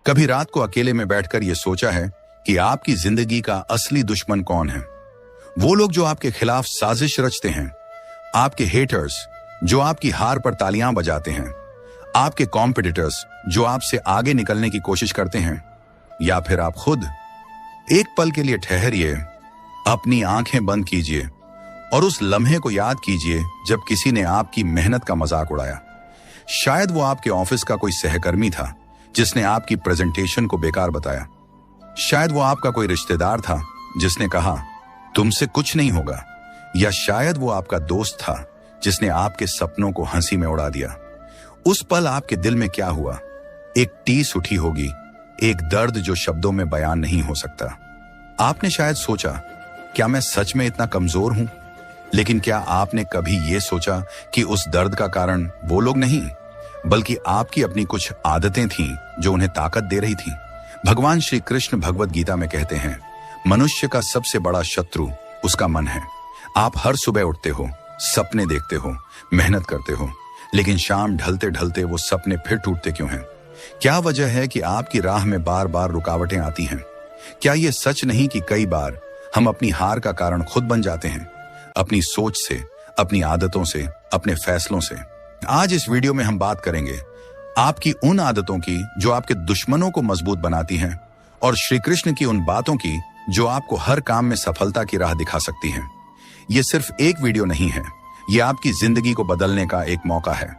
कभी रात को अकेले में बैठकर यह सोचा है कि आपकी जिंदगी का असली दुश्मन कौन है? वो लोग जो आपके खिलाफ साजिश रचते हैं, आपके हेटर्स जो आपकी हार पर तालियां बजाते हैं, आपके कॉम्पिटिटर्स जो आपसे आगे निकलने की कोशिश करते हैं, या फिर आप खुद? एक पल के लिए ठहरिए, अपनी आंखें बंद कीजिए और उस लम्हे को याद कीजिए जब किसी ने आपकी मेहनत का मजाक उड़ाया। शायद वो आपके ऑफिस का कोई सहकर्मी था जिसने आपकी प्रेजेंटेशन को बेकार बताया। शायद वो आपका कोई रिश्तेदार था जिसने कहा तुमसे कुछ नहीं होगा, या शायद वो आपका दोस्त था जिसने आपके सपनों को हंसी में उड़ा दिया। उस पल आपके दिल में क्या हुआ? एक टीस उठी होगी, एक दर्द जो शब्दों में बयान नहीं हो सकता। आपने शायद सोचा, क्या मैं सच में इतना कमजोर हूं? लेकिन क्या आपने कभी यह सोचा कि उस दर्द का कारण वो लोग नहीं, बल्कि आपकी अपनी कुछ आदतें थीं जो उन्हें ताकत दे रही थीं? भगवान श्री कृष्ण भगवत गीता में कहते हैं, मनुष्य का सबसे बड़ा शत्रु उसका मन है। आप हर सुबह उठते हो, सपने देखते हो, मेहनत करते हो, लेकिन शाम ढलते ढलते वो सपने फिर टूटते क्यों हैं? क्या वजह है कि आपकी राह में बार बार रुकावटें आती हैं? क्या ये सच नहीं कि कई बार हम अपनी हार का कारण खुद बन जाते हैं, अपनी सोच से, अपनी आदतों से, अपने फैसलों से? आज इस वीडियो में हम बात करेंगे आपकी उन आदतों की जो आपके दुश्मनों को मजबूत बनाती हैं, और श्री कृष्ण की उन बातों की जो आपको हर काम में सफलता की राह दिखा सकती हैं। ये सिर्फ एक वीडियो नहीं है, ये आपकी जिंदगी को बदलने का एक मौका है।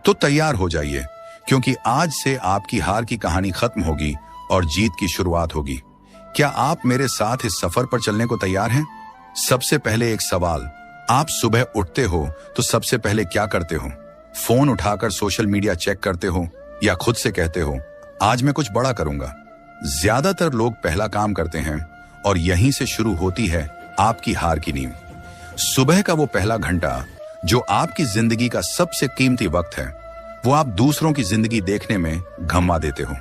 तो तैयार हो जाइए, क्योंकि आज से आपकी हार की कहानी खत्म होगी और जीत की शुरुआत होगी। क्या आप मेरे साथ इस सफर पर चलने को तैयार हैं? सबसे पहले एक सवाल, आप सुबह उठते हो तो सबसे पहले क्या करते हो? फोन उठाकर सोशल मीडिया चेक करते हो, या खुद से कहते हो आज मैं कुछ बड़ा करूंगा? ज्यादातर लोग पहला काम करते हैं और यहीं से शुरू होती है आपकी हार की नींव। सुबह का वो पहला घंटा जो आपकी जिंदगी का सबसे कीमती वक्त है, वो आप दूसरों की जिंदगी देखने में गंवा देते हो।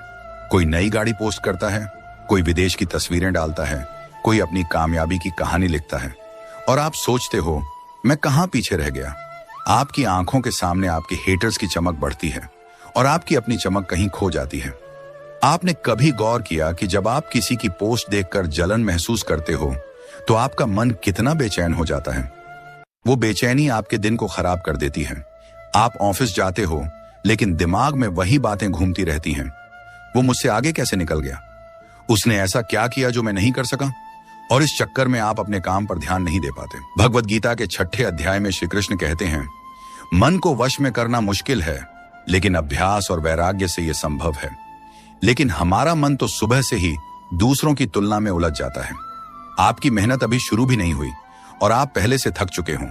कोई नई गाड़ी पोस्ट करता है, कोई विदेश की तस्वीरें डालता है, कोई अपनी कामयाबी की कहानी लिखता है, और आप सोचते हो मैं कहां पीछे रह गया। आपकी आंखों के सामने आपके हेटर्स की चमक बढ़ती है और आपकी अपनी चमक कहीं खो जाती है। आपने कभी गौर किया कि जब आप किसी की पोस्ट देखकर जलन महसूस करते हो तो आपका मन कितना बेचैन हो जाता है? वो बेचैनी आपके दिन को खराब कर देती है। आप ऑफिस जाते हो लेकिन दिमाग में वही बातें घूमती रहती हैं। वो मुझसे आगे कैसे निकल गया? उसने ऐसा क्या किया जो मैं नहीं कर सका? और इस चक्कर में आप अपने काम पर ध्यान नहीं दे पाते। भगवत गीता के 6ठे अध्याय में श्री कृष्ण कहते हैं, मन को वश में करना मुश्किल है, लेकिन अभ्यास और वैराग्य से यह संभव है। लेकिन हमारा मन तो सुबह से ही दूसरों की तुलना में उलझ जाता है। आपकी मेहनत अभी शुरू भी नहीं हुई और आप पहले से थक चुके हों।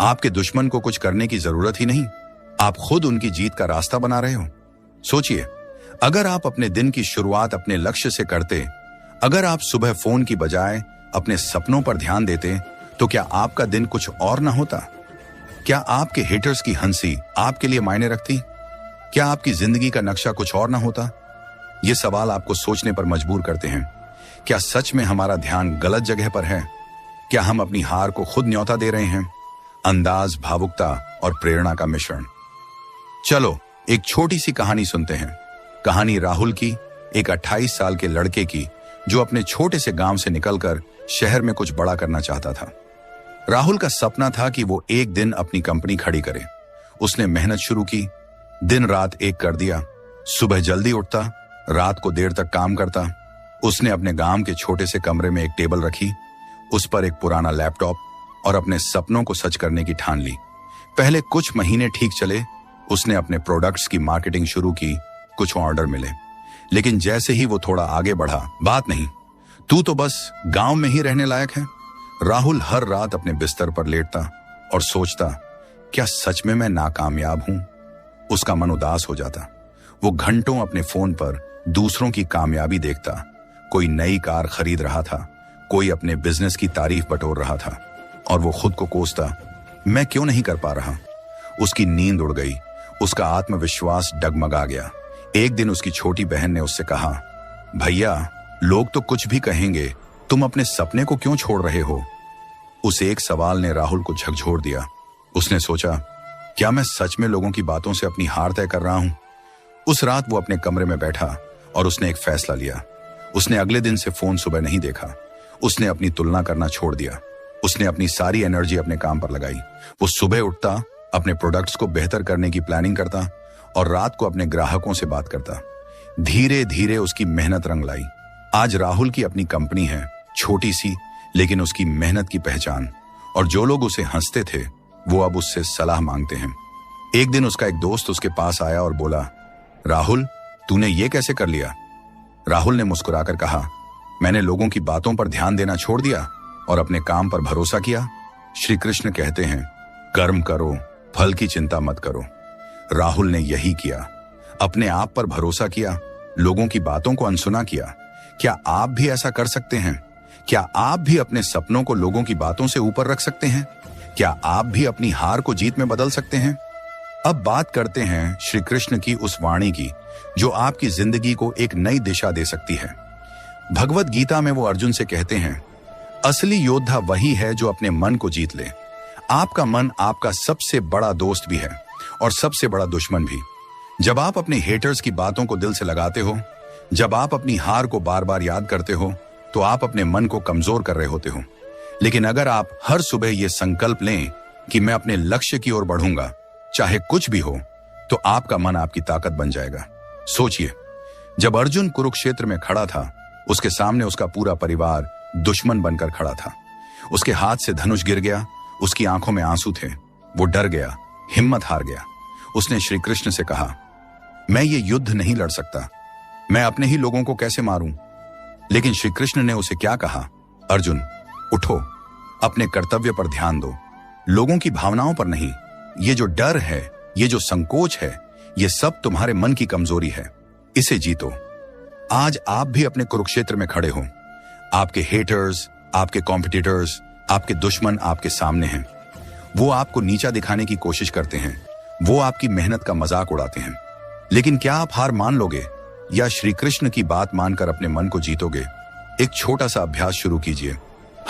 आपके दुश्मन को कुछ करने की जरूरत ही नहीं, आप खुद उनकी जीत का रास्ता बना रहे हो। सोचिए, अगर आप अपने दिन की शुरुआत अपने लक्ष्य से करते, अगर आप सुबह फोन की बजाय अपने सपनों पर ध्यान देते, तो क्या आपका दिन कुछ और ना होता? क्या आपके हेटर्स की हंसी आपके लिए मायने रखती? क्या आपकी जिंदगी का नक्शा कुछ और ना होता? ये सवाल आपको सोचने पर मजबूर करते हैं। क्या सच में हमारा ध्यान गलत जगह पर है? क्या हम अपनी हार को खुद न्योता दे रहे हैं? अंदाज, भावुकता और प्रेरणा का मिश्रण। चलो एक छोटी सी कहानी सुनते हैं। कहानी राहुल की, एक 28 साल के लड़के की जो अपने छोटे से गांव से निकलकर शहर में कुछ बड़ा करना चाहता था। राहुल का सपना था कि वो एक दिन अपनी कंपनी खड़ी करे। उसने मेहनत शुरू की, दिन रात एक कर दिया। सुबह जल्दी उठता, रात को देर तक काम करता। उसने अपने गांव के छोटे से कमरे में एक टेबल रखी, उस पर एक पुराना लैपटॉप, और अपने सपनों को सच करने की ठान ली। पहले कुछ महीने ठीक चले। उसने अपने प्रोडक्ट्स की मार्केटिंग शुरू की, कुछ ऑर्डर मिले। लेकिन जैसे ही वो थोड़ा आगे बढ़ा, बात नहीं, तू तो बस गांव में ही रहने लायक है। राहुल हर रात अपने बिस्तर पर लेटता और सोचता, क्या सच में मैं नाकामयाब हूं? उसका मन उदास हो जाता। वो घंटों अपने फोन पर दूसरों की कामयाबी देखता। कोई नई कार खरीद रहा था, कोई अपने बिजनेस की तारीफ बटोर रहा था, और वो खुद को कोसता, मैं क्यों नहीं कर पा रहा? उसकी नींद उड़ गई, उसका आत्मविश्वास डगमगा गया। एक दिन उसकी छोटी बहन ने उससे कहा, भैया, लोग तो कुछ भी कहेंगे, तुम अपने सपने को क्यों छोड़ रहे हो? उस एक सवाल ने राहुल को झकझोर दिया। उसने सोचा, क्या मैं सच में लोगों की बातों से अपनी हार तय कर रहा हूं? उस रात वो अपने कमरे में बैठा और उसने एक फैसला लिया। उसने अगले दिन से फोन सुबह नहीं देखा। उसने अपनी तुलना करना छोड़ दिया। उसने अपनी सारी एनर्जी अपने काम पर लगाई। वो सुबह उठता, अपने प्रोडक्ट्स को बेहतर करने की प्लानिंग करता और रात को अपने ग्राहकों से बात करता। धीरे धीरे उसकी मेहनत रंग लाई। आज राहुल की अपनी कंपनी है, छोटी सी, लेकिन उसकी मेहनत की पहचान। और जो लोग उसे हंसते थे वो अब उससे सलाह मांगते हैं। एक दिन उसका एक दोस्त उसके पास आया और बोला, राहुल, तूने ये कैसे कर लिया? राहुल ने मुस्कुराकर कहा, मैंने लोगों की बातों पर ध्यान देना छोड़ दिया और अपने काम पर भरोसा किया। श्री कृष्ण कहते हैं, कर्म करो, फल की चिंता मत करो। राहुल ने यही किया। अपने आप पर भरोसा किया, लोगों की बातों को अनसुना किया। क्या आप भी ऐसा कर सकते हैं? क्या आप भी अपने सपनों को लोगों की बातों से ऊपर रख सकते हैं? क्या आप भी अपनी हार को जीत में बदल सकते हैं? अब बात करते हैं श्री कृष्ण की उस वाणी की जो आपकी जिंदगी को एक नई दिशा दे सकती है। भगवत गीता में वो अर्जुन से कहते हैं, असली योद्धा वही है जो अपने मन को जीत ले। आपका मन आपका सबसे बड़ा दोस्त भी है और सबसे बड़ा दुश्मन भी। जब आप अपने हेटर्स की बातों को दिल से लगाते हो, जब आप अपनी हार को बार बार याद करते हो, तो आप अपने मन को कमजोर कर रहे होते हो। लेकिन अगर आप हर सुबह यह संकल्प लें कि मैं अपने लक्ष्य की ओर बढ़ूंगा, चाहे कुछ भी हो, तो आपका मन आपकी ताकत बन जाएगा। सोचिए, जब अर्जुन कुरुक्षेत्र में खड़ा था, उसके सामने उसका पूरा परिवार दुश्मन बनकर खड़ा था। उसके हाथ से धनुष गिर गया, उसकी आंखों में आंसू थे, वो डर गया, हिम्मत हार गया। उसने श्री कृष्ण से कहा, मैं ये युद्ध नहीं लड़ सकता, मैं अपने ही लोगों को कैसे मारूं? लेकिन श्री कृष्ण ने उसे क्या कहा, अर्जुन, उठो, अपने कर्तव्य पर ध्यान दो, लोगों की भावनाओं पर नहीं। ये जो डर है, ये जो संकोच है, ये सब तुम्हारे मन की कमजोरी है, इसे जीतो। आज आप भी अपने कुरुक्षेत्र में खड़े हो। आपके हेटर्स, आपके कॉम्पिटिटर्स, आपके दुश्मन आपके सामने हैं। वो आपको नीचा दिखाने की कोशिश करते हैं, वो आपकी मेहनत का मजाक उड़ाते हैं। लेकिन क्या आप हार मान लोगे या श्री कृष्ण की बात मानकर अपने मन को जीतोगे? एक छोटा सा अभ्यास शुरू कीजिए।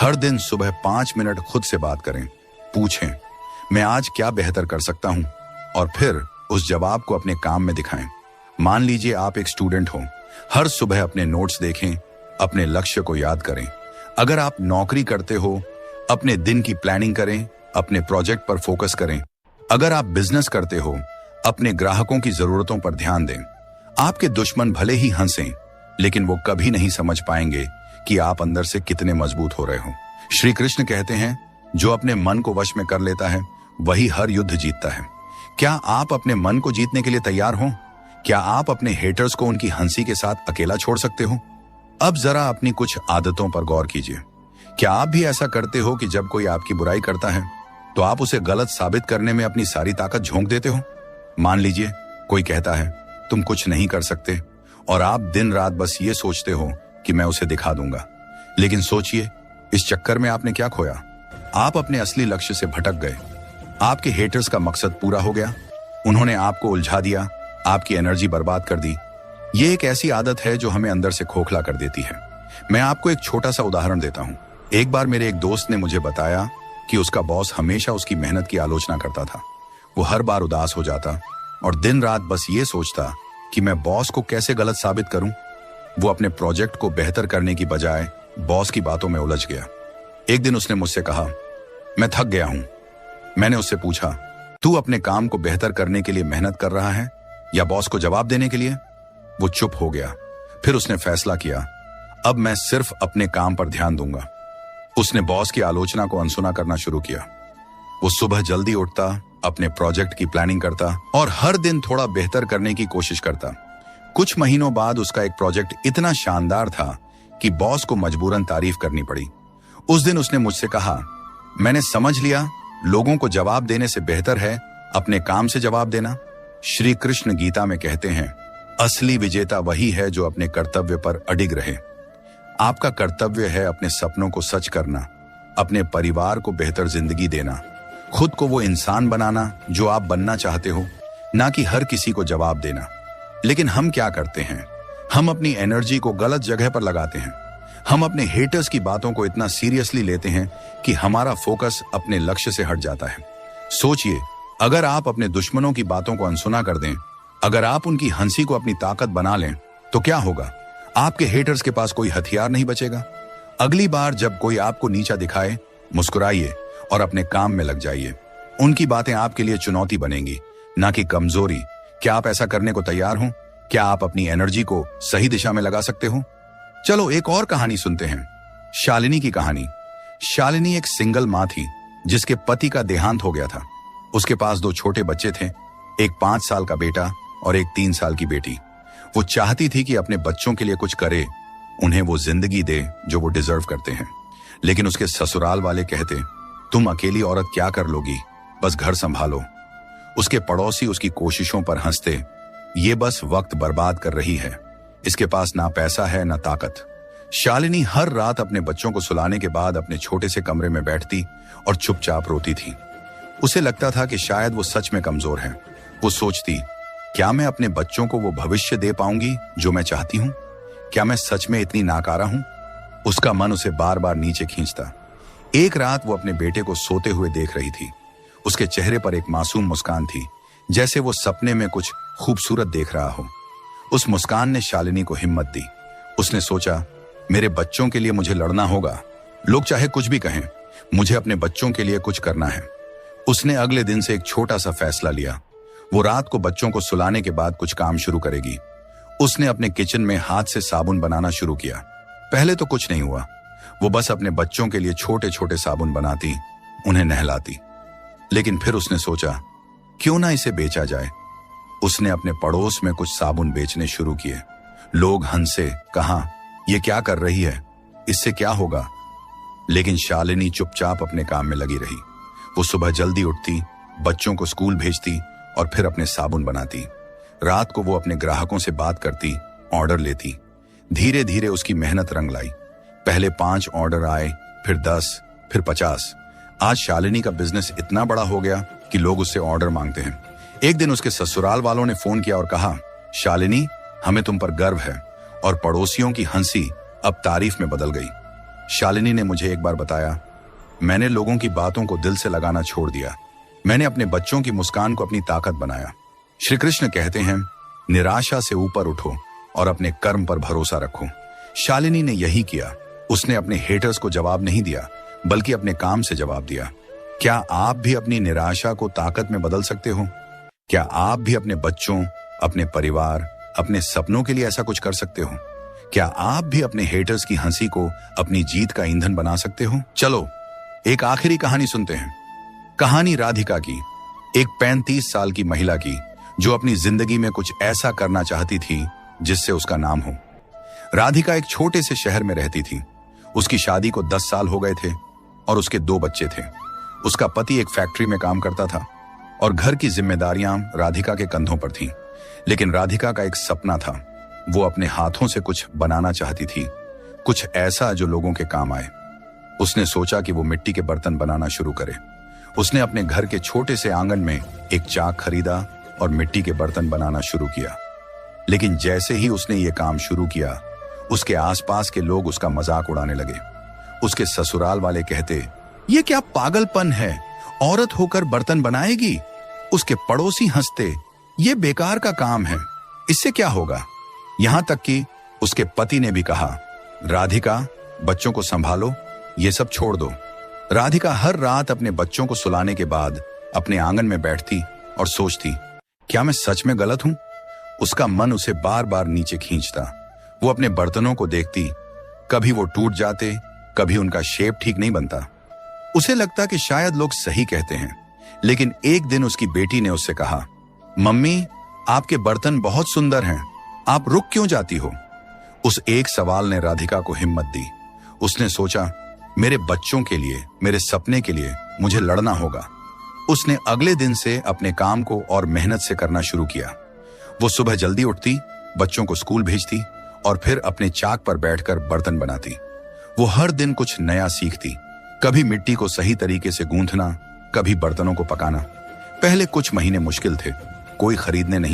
हर दिन सुबह 5 मिनट खुद से बात करें। पूछें, मैं आज क्या बेहतर कर सकता हूं? और फिर उस जवाब को अपने काम में दिखाएं। मान लीजिए आप एक स्टूडेंट हो। हर सुबह अपने नोट्स देखें, अपने लक्ष्य को याद करें। अगर आप नौकरी करते हो, अपने दिन की प्लानिंग करें, अपने प्रोजेक्ट पर फोकस करें। अगर आप बिजनेस करते हो, अपने ग्राहकों की जरूरतों पर ध्यान दें। आपके दुश्मन भले ही हंसें, लेकिन वो कभी नहीं समझ पाएंगे कि आप अंदर से कितने मजबूत हो रहे हो। श्री कृष्ण कहते हैं, जो अपने मन को वश में कर लेता है वही हर युद्ध जीतता है। क्या आप अपने मन को जीतने के लिए तैयार हो? क्या आप अपने हेटर्स को उनकी हंसी के साथ अकेला छोड़ सकते हो? अब जरा अपनी कुछ आदतों पर गौर कीजिए। क्या आप भी ऐसा करते हो कि जब कोई आपकी बुराई करता है तो आप उसे गलत साबित करने में अपनी सारी ताकत झोंक देते हो? मान लीजिए कोई कहता है, तुम कुछ नहीं कर सकते, और आप दिन रात बस ये सोचते हो कि मैं उसे दिखा दूंगा। लेकिन सोचिए, इस चक्कर में आपने क्या खोया? आप अपने असली लक्ष्य से भटक गए। आपके हेटर्स का मकसद पूरा हो गया, उन्होंने आपको उलझा दिया, आपकी एनर्जी बर्बाद कर दी। ये एक ऐसी आदत है जो हमें अंदर से खोखला कर देती है। मैं आपको एक छोटा सा उदाहरण देता हूँ। एक बार मेरे एक दोस्त ने मुझे बताया कि उसका बॉस हमेशा उसकी मेहनत की आलोचना करता था। वो हर बार उदास हो जाता और दिन रात बस ये सोचता कि मैं बॉस को कैसे गलत साबित करूं। वो अपने प्रोजेक्ट को बेहतर करने की बजाय बॉस की बातों में उलझ गया। एक दिन उसने मुझसे कहा, मैं थक गया हूं। मैंने उससे पूछा, तू अपने काम को बेहतर करने के लिए मेहनत कर रहा है या बॉस को जवाब देने के लिए? वो चुप हो गया। फिर उसने फैसला किया, अब मैं सिर्फ अपने काम पर ध्यान दूंगा। उसने बॉस की आलोचना को अनसुना करना शुरू किया। वो सुबह जल्दी उठता, अपने प्रोजेक्ट की प्लानिंग करता और हर दिन थोड़ा बेहतर करने की कोशिश करता। कुछ महीनों बाद उसका एक प्रोजेक्ट इतना शानदार था कि बॉस को मजबूरन तारीफ करनी पड़ी। उस दिन उसने मुझसे कहा, मैंने समझ लिया, लोगों को जवाब देने से बेहतर है अपने काम से जवाब देना। श्री कृष्ण गीता में कहते हैं, असली विजेता वही है जो अपने कर्तव्य पर अडिग रहे। आपका कर्तव्य है अपने सपनों को सच करना, अपने परिवार को बेहतर जिंदगी देना, खुद को वो इंसान बनाना जो आप बनना चाहते हो, ना कि हर किसी को जवाब देना। लेकिन हम क्या करते हैं? हम अपनी एनर्जी को गलत जगह पर लगाते हैं। हम अपने हेटर्स की बातों को इतना सीरियसली लेते हैं कि हमारा फोकस अपने लक्ष्य से हट जाता है। सोचिए, अगर आप अपने दुश्मनों की बातों को अनसुना कर दें, अगर आप उनकी हंसी को अपनी ताकत बना लें, तो क्या होगा? आपके हेटर्स के पास कोई हथियार नहीं बचेगा। अगली बार जब कोई आपको नीचा दिखाए, मुस्कुराइए और अपने काम में लग जाइए। उनकी बातें आपके लिए चुनौती बनेंगी, ना कि कमजोरी। क्या आप ऐसा करने को तैयार हो? क्या आप अपनी एनर्जी को सही दिशा में लगा सकते हो? चलो एक और कहानी सुनते हैं, शालिनी की कहानी। शालिनी एक सिंगल माँ थी जिसके पति का देहांत हो गया था। उसके पास 2 छोटे बच्चे थे, एक 5 साल का बेटा और एक 3 साल की बेटी। वो चाहती थी कि अपने बच्चों के लिए कुछ करे, उन्हें वो जिंदगी दे जो वो डिजर्व करते हैं। लेकिन उसके ससुराल वाले कहते, तुम अकेली औरत क्या कर लोगी, बस घर संभालो। उसके पड़ोसी उसकी कोशिशों पर हंसते, ये बस वक्त बर्बाद कर रही है, इसके पास ना पैसा है ना ताकत। शालिनी हर रात अपने बच्चों को सुलाने के बाद अपने छोटे से कमरे में बैठती और चुपचाप रोती थी। उसे लगता था कि शायद वो सच में कमजोर है। वो सोचती, क्या मैं अपने बच्चों को वो भविष्य दे पाऊंगी जो मैं चाहती हूँ? क्या मैं सच में इतनी नाकारा हूं? उसका मन उसे बार बार नीचे खींचता। एक रात वो अपने बेटे को सोते हुए देख रही थी। उसके चेहरे पर एक मासूम मुस्कान थी, जैसे वो सपने में कुछ खूबसूरत देख रहा हो। उस मुस्कान ने शालिनी को हिम्मत दी। उसने सोचा, मेरे बच्चों के लिए मुझे लड़ना होगा, लोग चाहे कुछ भी कहें, मुझे अपने बच्चों के लिए कुछ करना है। उसने अगले दिन से एक छोटा सा फैसला लिया। वो रात को बच्चों को सुलाने के बाद कुछ काम शुरू करेगी। उसने अपने किचन में हाथ से साबुन बनाना शुरू किया। पहले तो कुछ नहीं हुआ। वो बस अपने बच्चों के लिए छोटे छोटे साबुन बनाती, उन्हें नहलाती। लेकिन फिर उसने सोचा, क्यों ना इसे बेचा जाए। उसने अपने पड़ोस में कुछ साबुन बेचने शुरू किए। लोग हंसे, कहा, ये क्या कर रही है, इससे क्या होगा? लेकिन शालिनी चुपचाप अपने काम में लगी रही। वो सुबह जल्दी उठती, बच्चों को स्कूल भेजती और फिर अपने साबुन बनाती। रात को वो अपने ग्राहकों से बात करती, ऑर्डर लेती। धीरे धीरे उसकी मेहनत रंग लाई। पहले 5 ऑर्डर आए, फिर 10, फिर 50। आज शालिनी का बिजनेस इतना बड़ा हो गया कि लोग उससे ऑर्डर मांगते हैं। एक दिन उसके ससुराल वालों ने फोन किया और कहा, शालिनी, हमें तुम पर गर्व है। और पड़ोसियों की हंसी अब तारीफ में बदल गई। शालिनी ने मुझे एक बार बताया, मैंने लोगों की बातों को दिल से लगाना छोड़ दिया। मैंने अपने बच्चों की मुस्कान को अपनी ताकत बनाया। श्री कृष्ण कहते हैं, निराशा से ऊपर उठो और अपने कर्म पर भरोसा रखो। शालिनी ने यही किया। उसने अपने हेटर्स को जवाब नहीं दिया, बल्कि अपने काम से जवाब दिया। क्या आप भी अपनी निराशा को ताकत में बदल सकते हो? क्या आप भी अपने बच्चों, अपने परिवार, अपने सपनों के लिए ऐसा कुछ कर सकते हो? क्या आप भी अपने हेटर्स की हंसी को अपनी जीत का ईंधन बना सकते हो? चलो एक आखिरी कहानी सुनते हैं। कहानी राधिका की, एक 35 साल की महिला की, जो अपनी जिंदगी में कुछ ऐसा करना चाहती थी जिससे उसका नाम हो। राधिका एक छोटे से शहर में रहती थी। उसकी शादी को 10 साल हो गए थे और उसके 2 बच्चे थे। उसका पति एक फैक्ट्री में काम करता था और घर की जिम्मेदारियां राधिका के कंधों पर थीं। लेकिन राधिका का एक सपना था। वो अपने हाथों से कुछ बनाना चाहती थी, कुछ ऐसा जो लोगों के काम आए। उसने सोचा कि वो मिट्टी के बर्तन बनाना शुरू करे। उसने अपने घर के छोटे से आंगन में एक चाक खरीदा और मिट्टी के बर्तन बनाना शुरू किया। लेकिन जैसे ही उसने ये काम शुरू किया, उसके आसपास के लोग उसका मजाक उड़ाने लगे। उसके ससुराल वाले कहते, ये क्या पागलपन है, औरत होकर बर्तन बनाएगी? उसके पड़ोसी हंसते, ये बेकार का काम है, इससे क्या होगा? यहां तक कि उसके पति ने भी कहा, राधिका, बच्चों को संभालो, ये सब छोड़ दो। राधिका हर रात अपने बच्चों को सुलाने के बाद अपने आंगन में बैठती और सोचती, क्या मैं सच में गलत हूं? उसका मन उसे बार बार नीचे खींचता। वो अपने बर्तनों को देखती, कभी वो टूट जाते, कभी उनका शेप ठीक नहीं बनता। उसे लगता कि शायद लोग सही कहते हैं। लेकिन एक दिन उसकी बेटी ने उससे कहा, मम्मी, आपके बर्तन बहुत सुंदर हैं, आप रुक क्यों जाती हो? उस एक सवाल ने राधिका को हिम्मत दी। उसने सोचा, मेरे बच्चों के लिए, मेरे सपने के लिए मुझे लड़ना होगा। उसने अगले दिन से अपने काम को और मेहनत से करना शुरू किया। वो सुबह जल्दी उठती, बच्चों को स्कूल भेजती और फिर अपने चाक पर बैठकर बर्तन बनाती। वो हर दिन कुछ नया सीखती, कभी मिट्टी को सही तरीके से गूंथना, कभी बर्तनों को पकाना। पहले कुछ महीने मुश्किल थे, कोई खरीदने नहीं